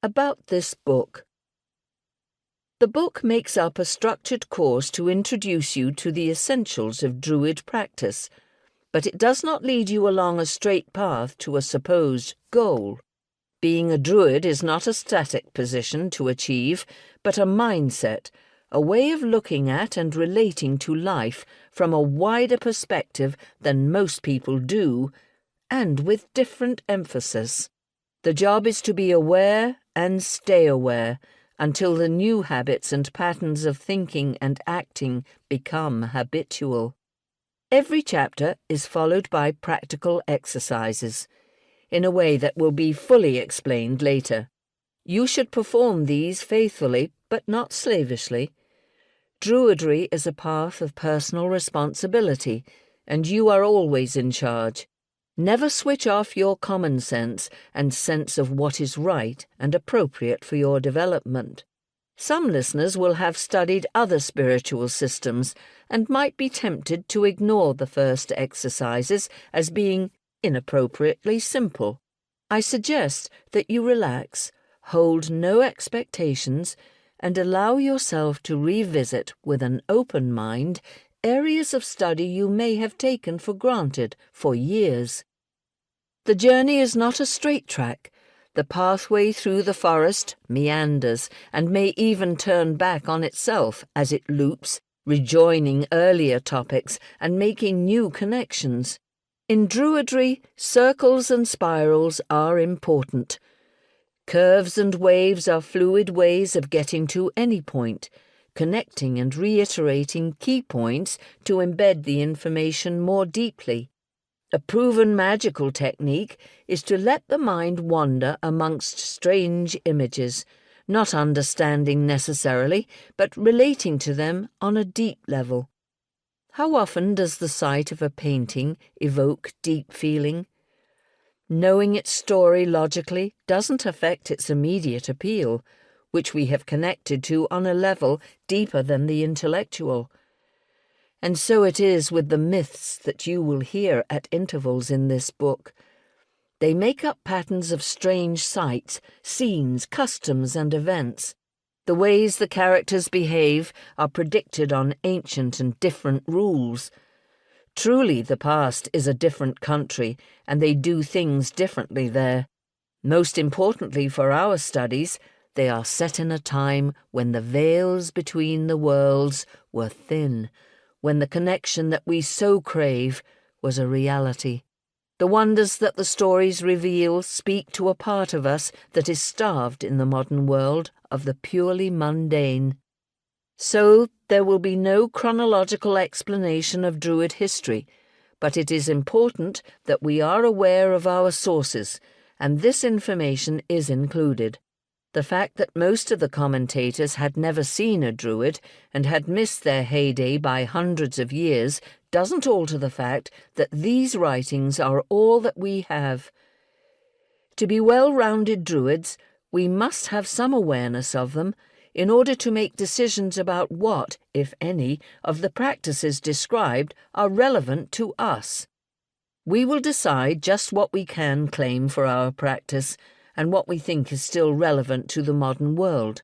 About this book. The book makes up a structured course to introduce you to the essentials of Druid practice, but it does not lead you along a straight path to a supposed goal. Being a Druid is not a static position to achieve, but a mindset, a way of looking at and relating to life from a wider perspective than most people do, and with different emphasis. The job is to be aware and stay aware until the new habits and patterns of thinking and acting become habitual. Every chapter is followed by practical exercises, in a way that will be fully explained later. You should perform these faithfully, but not slavishly. Druidry is a path of personal responsibility, and you are always in charge. Never switch off your common sense and sense of what is right and appropriate for your development. Some listeners will have studied other spiritual systems and might be tempted to ignore the first exercises as being inappropriately simple. I suggest that you relax, hold no expectations, and allow yourself to revisit with an open mind areas of study you may have taken for granted for years. The journey is not a straight track. The pathway through the forest meanders and may even turn back on itself as it loops, rejoining earlier topics and making new connections. In Druidry, circles and spirals are important. Curves and waves are fluid ways of getting to any point, connecting and reiterating key points to embed the information more deeply. A proven magical technique is to let the mind wander amongst strange images, not understanding necessarily, but relating to them on a deep level. How often does the sight of a painting evoke deep feeling? Knowing its story logically doesn't affect its immediate appeal, which we have connected to on a level deeper than the intellectual. And so it is with the myths that you will hear at intervals in this book. They make up patterns of strange sights, scenes, customs, and events. The ways the characters behave are predicted on ancient and different rules. Truly, the past is a different country, and they do things differently there. Most importantly for our studies, they are set in a time when the veils between the worlds were thin, when the connection that we so crave was a reality. The wonders that the stories reveal speak to a part of us that is starved in the modern world of the purely mundane. So there will be no chronological explanation of Druid history, but it is important that we are aware of our sources, and this information is included. The fact that most of the commentators had never seen a Druid and had missed their heyday by hundreds of years doesn't alter the fact that these writings are all that we have. To be well-rounded Druids, we must have some awareness of them in order to make decisions about what, if any, of the practices described are relevant to us. We will decide just what we can claim for our practice and what we think is still relevant to the modern world.